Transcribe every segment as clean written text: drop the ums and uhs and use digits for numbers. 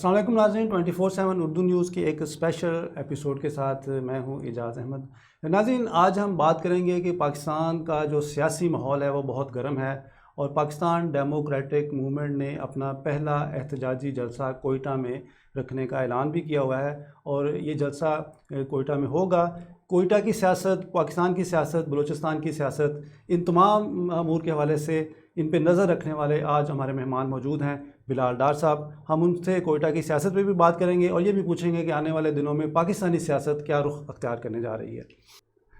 السلام علیکم ناظرین، 24/7 اردو نیوز کی ایک اسپیشل ایپیسوڈ کے ساتھ میں ہوں اعجاز احمد۔ ناظرین، آج ہم بات کریں گے کہ پاکستان کا جو سیاسی ماحول ہے وہ بہت گرم ہے، اور پاکستان ڈیموکریٹک موومنٹ نے اپنا پہلا احتجاجی جلسہ کوئٹہ میں رکھنے کا اعلان بھی کیا ہوا ہے، اور یہ جلسہ کوئٹہ میں ہوگا۔ کوئٹہ کی سیاست، پاکستان کی سیاست، بلوچستان کی سیاست، ان تمام امور کے حوالے سے ان پہ نظر رکھنے والے آج ہمارے مہمان موجود ہیں، بلال ڈار صاحب۔ ہم ان سے کوئٹہ کی سیاست پہ بھی بات کریں گے، اور یہ بھی پوچھیں گے کہ آنے والے دنوں میں پاکستانی سیاست کیا رخ اختیار کرنے جا رہی ہے۔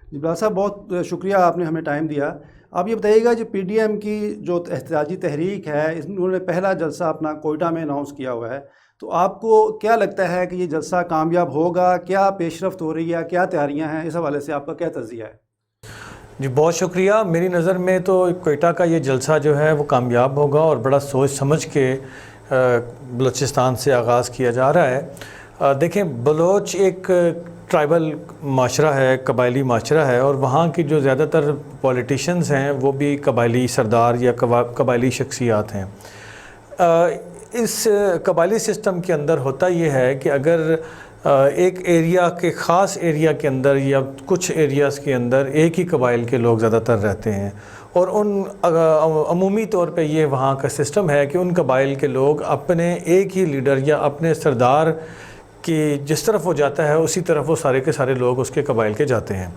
جی بلال صاحب، بہت شکریہ، آپ نے ہمیں ٹائم دیا۔ آپ یہ بتائیے گا، جو پی ڈی ایم کی جو احتجاجی تحریک ہے، انہوں نے پہلا جلسہ اپنا کوئٹہ میں اناؤنس کیا ہوا ہے، تو آپ کو کیا لگتا ہے کہ یہ جلسہ کامیاب ہوگا؟ کیا پیش رفت ہو رہی ہے؟ کیا تیاریاں ہیں؟ اس حوالے سے آپ کا کیا تجزیہ ہے؟ جی بہت شکریہ۔ میری نظر میں تو کوئٹہ کا یہ جلسہ جو ہے وہ کامیاب ہوگا، اور بڑا سوچ سمجھ کے بلوچستان سے آغاز کیا جا رہا ہے۔ دیکھیں، بلوچ ایک ٹرائبل معاشرہ ہے، قبائلی معاشرہ ہے، اور وہاں کی جو زیادہ تر پولیٹیشنز ہیں وہ بھی قبائلی سردار یا قبائلی شخصیات ہیں۔ اس قبائلی سسٹم کے اندر ہوتا یہ ہے کہ اگر ایک ایریا کے خاص ایریا کے اندر یا کچھ ایریاز کے اندر ایک ہی قبائل کے لوگ زیادہ تر رہتے ہیں، اور عمومی طور پہ یہ وہاں کا سسٹم ہے کہ ان قبائل کے لوگ اپنے ایک ہی لیڈر یا اپنے سردار کی جس طرف وہ جاتا ہے اسی طرف وہ سارے کے سارے لوگ اس کے قبائل کے جاتے ہیں۔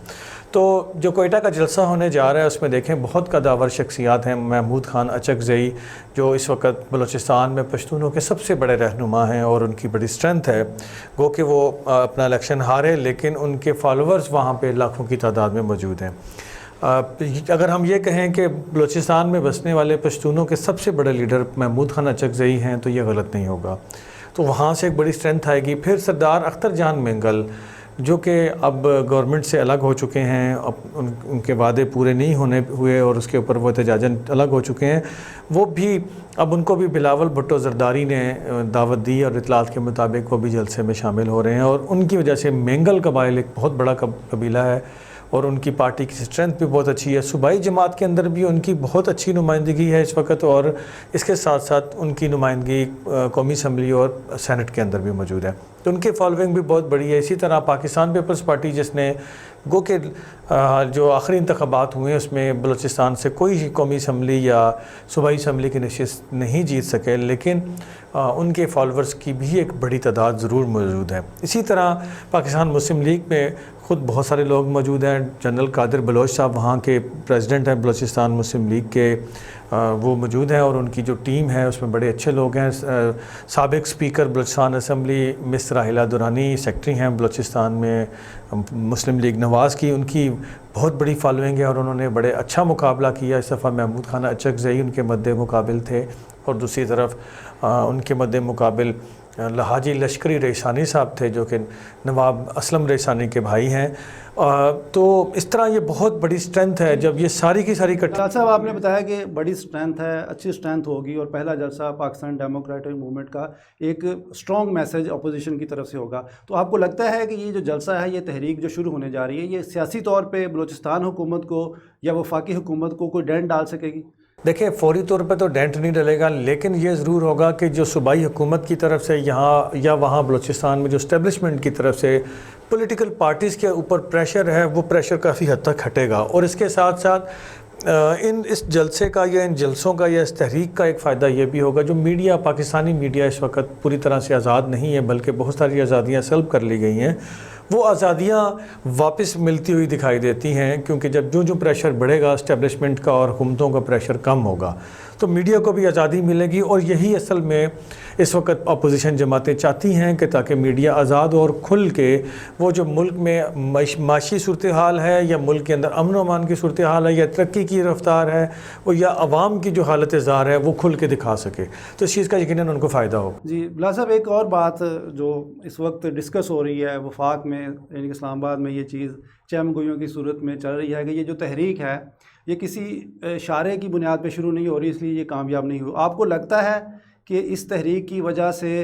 تو جو کوئٹہ کا جلسہ ہونے جا رہا ہے اس میں دیکھیں بہت قداور شخصیات ہیں۔ محمود خان اچکزئی جو اس وقت بلوچستان میں پشتونوں کے سب سے بڑے رہنما ہیں، اور ان کی بڑی سٹرینتھ ہے، گو کہ وہ اپنا الیکشن ہارے لیکن ان کے فالوورز وہاں پہ لاکھوں کی تعداد میں موجود ہیں۔ اگر ہم یہ کہیں کہ بلوچستان میں بسنے والے پشتونوں کے سب سے بڑے لیڈر محمود خان اچکزئی ہیں تو یہ غلط نہیں ہوگا، تو وہاں سے ایک بڑی سٹرینتھ آئے گی۔ پھر سردار اختر جان مینگل جو کہ اب گورنمنٹ سے الگ ہو چکے ہیں، ان کے وعدے پورے نہیں ہوئے اور اس کے اوپر وہ احتجاجاً الگ ہو چکے ہیں، وہ بھی اب ان کو بھی بلاول بھٹو زرداری نے دعوت دی، اور اطلاعات کے مطابق وہ بھی جلسے میں شامل ہو رہے ہیں، اور ان کی وجہ سے مینگل قبائل ایک بہت بڑا قبیلہ ہے، اور ان کی پارٹی کی سٹرینتھ بھی بہت اچھی ہے۔ صوبائی جماعت کے اندر بھی ان کی بہت اچھی نمائندگی ہے اس وقت، اور اس کے ساتھ ساتھ ان کی نمائندگی قومی اسمبلی اور سینٹ کے اندر بھی موجود ہے، تو ان کی فالوئنگ بھی بہت بڑی ہے۔ اسی طرح پاکستان پیپلز پارٹی، جس نے گو کہ جو آخری انتخابات ہوئے ہیں اس میں بلوچستان سے کوئی قومی اسمبلی یا صوبائی اسمبلی کی نشست نہیں جیت سکے، لیکن ان کے فالوورز کی بھی ایک بڑی تعداد ضرور موجود ہے۔ اسی طرح پاکستان مسلم لیگ میں خود بہت سارے لوگ موجود ہیں۔ جنرل قادر بلوچ صاحب وہاں کے پریزیڈنٹ ہیں بلوچستان مسلم لیگ کے، وہ موجود ہیں، اور ان کی جو ٹیم ہے اس میں بڑے اچھے لوگ ہیں۔ سابق اسپیکر بلوچستان اسمبلی مس راحلہ درانی سیکٹری ہیں بلوچستان میں مسلم لیگ نواز کی، ان کی بہت بڑی فالوئنگ ہے، اور انہوں نے بڑے اچھا مقابلہ کیا اس دفعہ۔ محمود خان اچکزئی ان کے مد مقابل تھے، اور دوسری طرف ان کے مد مقابل حاجی لشکری ریحانانی صاحب تھے جو کہ نواب اسلم ریحانانی کے بھائی ہیں۔ تو اس طرح یہ بہت بڑی سٹرینتھ ہے جب یہ ساری کی ساری ڈاکٹر صاحب، آپ نے بتایا کہ بڑی سٹرینتھ ہے، اچھی سٹرینتھ ہوگی، اور پہلا جلسہ پاکستان ڈیموکریٹک موومنٹ کا ایک اسٹرانگ میسج اپوزیشن کی طرف سے ہوگا، تو آپ کو لگتا ہے کہ یہ جو جلسہ ہے، یہ تحریک جو شروع ہونے جا رہی ہے، یہ سیاسی طور پہ بلوچستان حکومت کو یا وفاقی حکومت کو کوئی ڈینٹ ڈال سکے گی؟ دیکھیں، فوری طور پہ تو ڈینٹ نہیں ڈلے گا، لیکن یہ ضرور ہوگا کہ جو صوبائی حکومت کی طرف سے یہاں یا وہاں بلوچستان میں جو اسٹیبلشمنٹ کی طرف سے پولیٹیکل پارٹیز کے اوپر پریشر ہے، وہ پریشر کافی حد تک ہٹے گا، اور اس کے ساتھ ساتھ اس جلسے کا یا ان جلسوں کا یا اس تحریک کا ایک فائدہ یہ بھی ہوگا، جو میڈیا، پاکستانی میڈیا اس وقت پوری طرح سے آزاد نہیں ہے، بلکہ بہت ساری آزادیاں سلب کر لی گئی ہیں، وہ آزادیاں واپس ملتی ہوئی دکھائی دیتی ہیں، کیونکہ جب جو پریشر بڑھے گا اسٹیبلشمنٹ کا اور حکومتوں کا پریشر کم ہوگا تو میڈیا کو بھی آزادی ملے گی، اور یہی اصل میں اس وقت اپوزیشن جماعتیں چاہتی ہیں کہ تاکہ میڈیا آزاد اور کھل کے وہ جو ملک میں معاشی صورتحال ہے یا ملک کے اندر امن و امان کی صورتحال ہے یا ترقی کی رفتار ہے وہ یا عوام کی جو حالت زار ہے وہ کھل کے دکھا سکے، تو اس چیز کا یقیناً ان کو فائدہ ہو۔ جی بلال صاحب، ایک اور بات جو اس وقت ڈسکس ہو رہی ہے وفاق میں، یعنی کہ اسلام آباد میں، یہ چیز چہم گوئیوں کی صورت میں چل رہی ہے کہ یہ جو تحریک ہے یہ کسی اشارے کی بنیاد پہ شروع نہیں ہو رہی، اس لیے یہ کامیاب نہیں ہو۔ آپ کو لگتا ہے کہ اس تحریک کی وجہ سے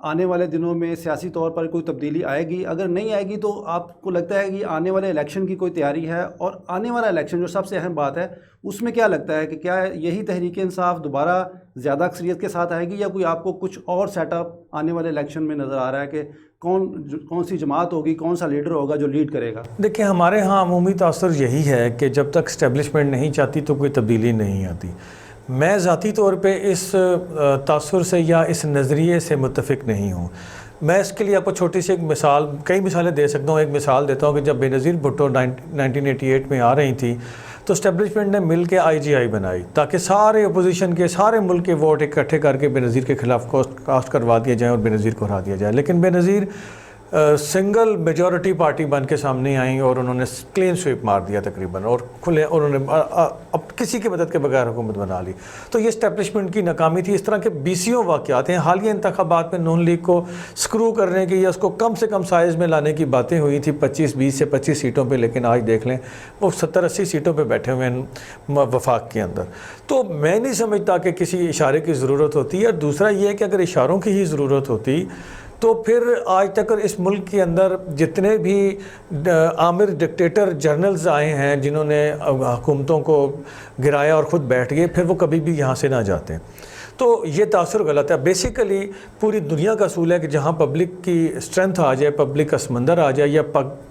آنے والے دنوں میں سیاسی طور پر کوئی تبدیلی آئے گی؟ اگر نہیں آئے گی تو آپ کو لگتا ہے کہ آنے والے الیکشن کی کوئی تیاری ہے؟ اور آنے والا الیکشن جو سب سے اہم بات ہے اس میں کیا لگتا ہے کہ کیا یہی تحریک انصاف دوبارہ زیادہ اکثریت کے ساتھ آئے گی، یا کوئی آپ کو کچھ اور سیٹ اپ آنے والے الیکشن میں نظر آ رہا ہے کہ کون سی جماعت ہوگی، کون سا لیڈر ہوگا جو لیڈ کرے گا؟ دیکھیں ہمارے ہاں عمومی تاثر یہی ہے کہ جب تک اسٹیبلشمنٹ نہیں چاہتی تو کوئی تبدیلی نہیں آتی۔ میں ذاتی طور پہ اس تاثر سے یا اس نظریے سے متفق نہیں ہوں۔ میں اس کے لیے آپ کو چھوٹی سی ایک مثال، کئی مثالیں دے سکتا ہوں۔ ایک مثال دیتا ہوں کہ جب بے نظیر بھٹو 1988 میں آ رہی تھی تو اسٹیبلشمنٹ نے مل کے IGI بنائی تاکہ سارے اپوزیشن کے سارے ملک کے ووٹ اکٹھے کر کے بے نظیر کے خلاف کاسٹ کروا دیا جائے اور بے نظیر کو ہرا دیا جائے۔ لیکن بے نظیر سنگل میجورٹی پارٹی بن کے سامنے آئیں اور انہوں نے کلین سویپ مار دیا تقریباً، اور کھلے انہوں نے اب کسی کی مدد کے بغیر حکومت بنا لی۔ تو یہ اسٹیبلشمنٹ کی ناکامی تھی۔ اس طرح کے بیسیوں واقعات ہیں۔ حالیہ انتخابات میں نون لیگ کو سکرو کرنے کی یا اس کو کم سے کم سائز میں لانے کی باتیں ہوئی تھی 20 سے 25 سیٹوں پہ، لیکن آج دیکھ لیں وہ 70-80 سیٹوں پہ بیٹھے ہوئے ہیں وفاق کے اندر۔ تو میں نہیں سمجھتا کہ کسی اشارے کی ضرورت ہوتی ہے۔ اور دوسرا یہ ہے کہ اگر اشاروں کی ہی ضرورت ہوتی تو پھر آج تک اس ملک کے اندر جتنے بھی آمر ڈکٹیٹر جرنلز آئے ہیں جنہوں نے حکومتوں کو گرایا اور خود بیٹھ گئے، پھر وہ کبھی بھی یہاں سے نہ جاتے۔ تو یہ تاثر غلط ہے۔ بیسیکلی پوری دنیا کا اصول ہے کہ جہاں پبلک کی اسٹرینتھ آ جائے، پبلک کا سمندر آ جائے، یا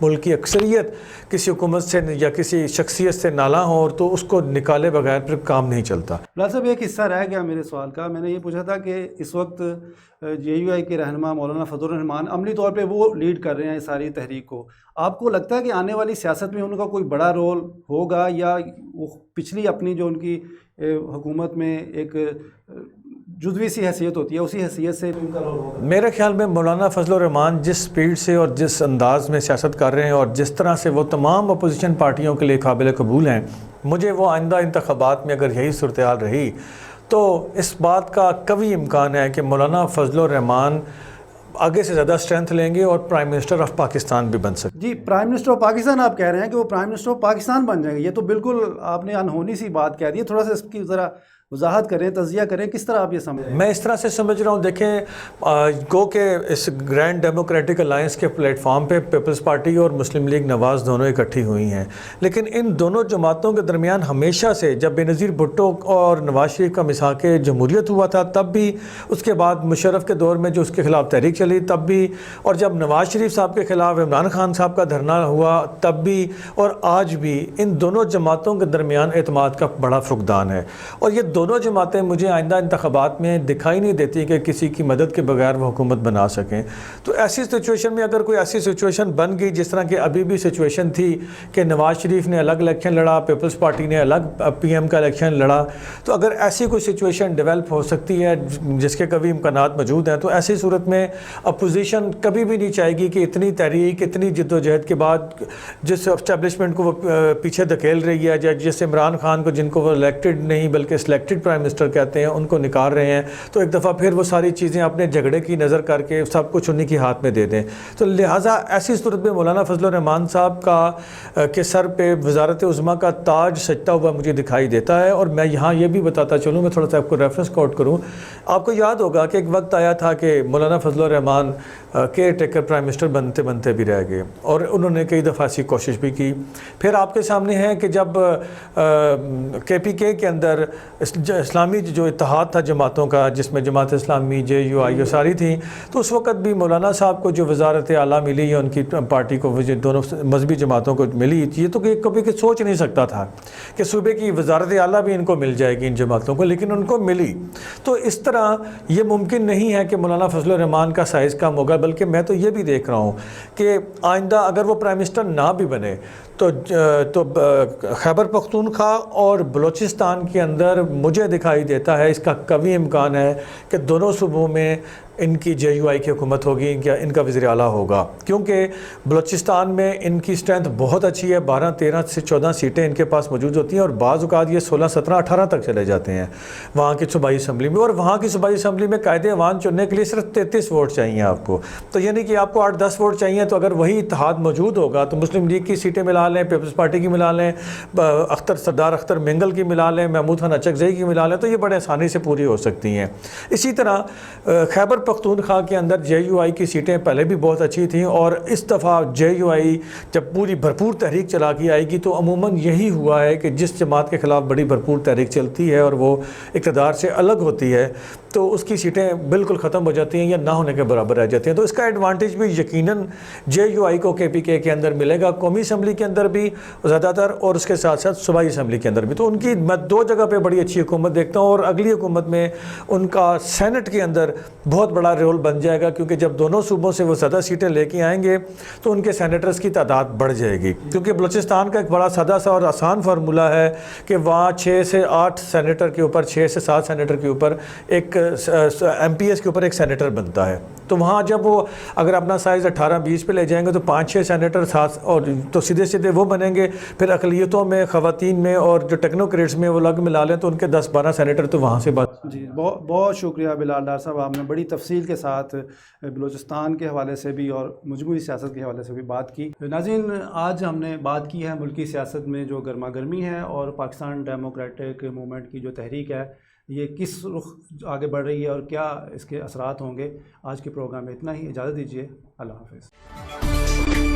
ملک کی اکثریت کسی حکومت سے یا کسی شخصیت سے نالاں ہو تو اس کو نکالے بغیر پھر کام نہیں چلتا۔ بلال صاحب ایک حصہ رہ گیا میرے سوال کا، میں نے یہ پوچھا تھا کہ اس وقت JUI کے رہنما مولانا فضل الرحمان عملی طور پہ وہ لیڈ کر رہے ہیں اس ساری تحریک کو۔ آپ کو لگتا ہے کہ آنے والی سیاست میں ان کا کوئی بڑا رول ہوگا، یا وہ پچھلی اپنی جو ان کی حکومت میں ایک جزوی سی حیثیت ہوتی ہے اسی حیثیت سے ان کا رول ہوگا؟ میرے خیال میں مولانا فضل الرحمان جس سپیڈ سے اور جس انداز میں سیاست کر رہے ہیں اور جس طرح سے وہ تمام اپوزیشن پارٹیوں کے لیے قابل قبول ہیں، مجھے وہ آئندہ انتخابات میں اگر یہی صورتحال رہی تو اس بات کا قوی امکان ہے کہ مولانا فضل الرحمان آگے سے زیادہ اسٹرینتھ لیں گے اور پرائم منسٹر آف پاکستان بھی بن سکتے۔ جی، پرائم منسٹر آف پاکستان آپ کہہ رہے ہیں کہ وہ پرائم منسٹر آف پاکستان بن جائیں گے؟ یہ تو بالکل آپ نے انہونی سی بات کہہ دی ہے۔ تھوڑا سا اس کی ذرا وضاحت کریں، تجزیہ کریں، کس طرح آپ یہ سمجھ رہے ہیں؟ میں اس طرح سے سمجھ رہا ہوں، دیکھیں گو کہ اس گرینڈ ڈیموکریٹک الائنس کے پلیٹ فارم پہ پیپلز پارٹی اور مسلم لیگ نواز دونوں اکٹھی ہوئی ہیں، لیکن ان دونوں جماعتوں کے درمیان ہمیشہ سے جب بے نظیر بھٹو اور نواز شریف کا مساق جمہوریت ہوا تھا تب بھی، اس کے بعد مشرف کے دور میں جو اس کے خلاف تحریک چلی تب بھی، اور جب نواز شریف صاحب کے خلاف عمران خان صاحب کا دھرنا ہوا تب بھی، اور آج بھی ان دونوں جماعتوں کے درمیان اعتماد کا بڑا فقدان ہے۔ اور یہ دونوں جماعتیں مجھے آئندہ انتخابات میں دکھائی نہیں دیتی کہ کسی کی مدد کے بغیر وہ حکومت بنا سکیں۔ تو ایسی سچویشن میں اگر کوئی ایسی سچویشن بن گئی جس طرح کہ ابھی بھی سچویشن تھی کہ نواز شریف نے الگ الیکشن لڑا، پیپلز پارٹی نے الگ PM کا الیکشن لڑا، تو اگر ایسی کوئی سچویشن ڈیولپ ہو سکتی ہے جس کے کبھی امکانات موجود ہیں، تو ایسی صورت میں اپوزیشن کبھی بھی نہیں چاہے گی کہ اتنی تحریک، اتنی جد و جہد کے بعد جس اسٹیبلشمنٹ کو وہ پیچھے دھکیل رہی ہے، جس عمران خان کو جن کو وہ الیکٹڈ نہیں بلکہ سلیکٹڈ پرائم منسٹر کہتے ہیں ان کو نکال رہے ہیں، تو ایک دفعہ پھر وہ ساری چیزیں اپنے جھگڑے کی نظر کر کے سب کچھ انہی کے ہاتھ میں دے دیں۔ تو لہٰذا ایسی صورت میں مولانا فضل الرحمان صاحب کا کے سر پہ وزارت عظمیٰ کا تاج سجتا ہوا مجھے دکھائی دیتا ہے۔ اور میں یہاں یہ بھی بتاتا چلوں، میں تھوڑا سا آپ کو ریفرنس کوٹ کروں۔ آپ کو یاد ہوگا کہ ایک وقت آیا تھا کہ مولانا فضل الرحمان کیئر ٹیکر پرائم منسٹر بنتے بنتے بھی رہ گئے، اور انہوں نے کئی دفعہ ایسی کوشش بھی کی۔ پھر آپ کے سامنے ہے کہ جب KPK کے اندر اسلامی جو اتحاد تھا جماعتوں کا، جس میں جماعت اسلامی، JUI یہ ساری تھیں، تو اس وقت بھی مولانا صاحب کو جو وزارت اعلیٰ ملی یا ان کی پارٹی کو دونوں مذہبی جماعتوں کو ملی، یہ تو کبھی سوچ نہیں سکتا تھا کہ صوبے کی وزارت اعلیٰ بھی ان کو مل جائے گی ان جماعتوں کو، لیکن ان کو ملی۔ تو اس طرح یہ ممکن نہیں ہے کہ مولانا فضل الرحمان کا سائز کم ہوگا، بلکہ میں تو یہ بھی دیکھ رہا ہوں کہ آئندہ اگر وہ پرائم منسٹر نہ بھی بنے تو خیبر پختونخوا اور بلوچستان کے اندر مجھے دکھائی دیتا ہے اس کا قوی امکان ہے کہ دونوں صوبوں میں ان کی JUI کی حکومت ہوگی یا ان کا وزیر اعلیٰ ہوگا، کیونکہ بلوچستان میں ان کی اسٹرینتھ بہت اچھی ہے، 12 13 سے 14 سیٹیں ان کے پاس موجود ہوتی ہیں، اور بعض اوقات یہ 16 17 18 تک چلے جاتے ہیں وہاں کی صوبائی اسمبلی میں، اور وہاں کی صوبائی اسمبلی میں قائد ایوان چننے کے لیے صرف 33 ووٹ چاہیے آپ کو، تو یعنی کہ آپ کو 8-10 ووٹ چاہیے۔ تو اگر وہی اتحاد موجود ہوگا تو مسلم لیگ کی سیٹیں ملا لیں، پیپلز پارٹی کی ملا لیں، سردار اختر مینگل کی ملا لیں، محمود خان اچکزئی کی ملا لیں، تو یہ بڑے آسانی سے پوری ہو سکتی ہیں۔ اسی طرح خیبر پختونخوا کے اندر JUI کی سیٹیں پہلے بھی بہت اچھی تھیں، اور اس دفعہ JUI جب پوری بھرپور تحریک چلا کے آئے گی تو عموماً یہی ہوا ہے کہ جس جماعت کے خلاف بڑی بھرپور تحریک چلتی ہے اور وہ اقتدار سے الگ ہوتی ہے تو اس کی سیٹیں بالکل ختم ہو جاتی ہیں یا نہ ہونے کے برابر رہ جاتی ہیں. تو اس کا ایڈوانٹیج بھی یقیناً JUI کو KPK کے اندر ملے گا، قومی اسمبلی کے اندر بھی زیادہ تر، اور اس کے ساتھ ساتھ صوبائی اسمبلی کے اندر بھی. تو ان کی میں دو جگہ پہ بڑی اچھی حکومت دیکھتا ہوں، اور اگلی حکومت میں ان کا سینٹ کے اندر بہت بڑا رول بن جائے گا، کیونکہ جب دونوں صوبوں سے وہ زیادہ سیٹیں لے کے آئیں گے تو ان کے سینیٹرز کی تعداد بڑھ جائے گی. کیونکہ بلوچستان کا ایک بڑا سادہ سا اور آسان فارمولہ ہے کہ وہاں 6 سے 8 سینیٹر کے اوپر، 6 سے 7 سینیٹر کے اوپر ایک MPS کے اوپر ایک سینیٹر بنتا ہے. تو وہاں جب وہ اگر اپنا سائز 18-20 پہ لے جائیں گے تو 5-6 سینیٹر ساتھ، اور تو سیدھے سیدھے وہ بنیں گے. پھر اقلیتوں میں، خواتین میں اور جو ٹیکنوکریٹس میں وہ الگ ملا لیں تو ان کے 10-12 سینیٹر تو وہاں سے بات. جی بہت شکریہ بلال ڈار صاحب، آپ نے بڑی تفصیل کے ساتھ بلوچستان کے حوالے سے بھی اور مجموعی سیاست کے حوالے سے بھی بات کی. ناظرین، آج ہم نے بات کی ہے ملکی سیاست میں جو گرما گرمی ہے اور پاکستان ڈیموکریٹک موومنٹ کی جو تحریک ہے یہ کس رخ آگے بڑھ رہی ہے اور کیا اس کے اثرات ہوں گے. آج کے پروگرام میں اتنا ہی، اجازت دیجیے، اللہ حافظ.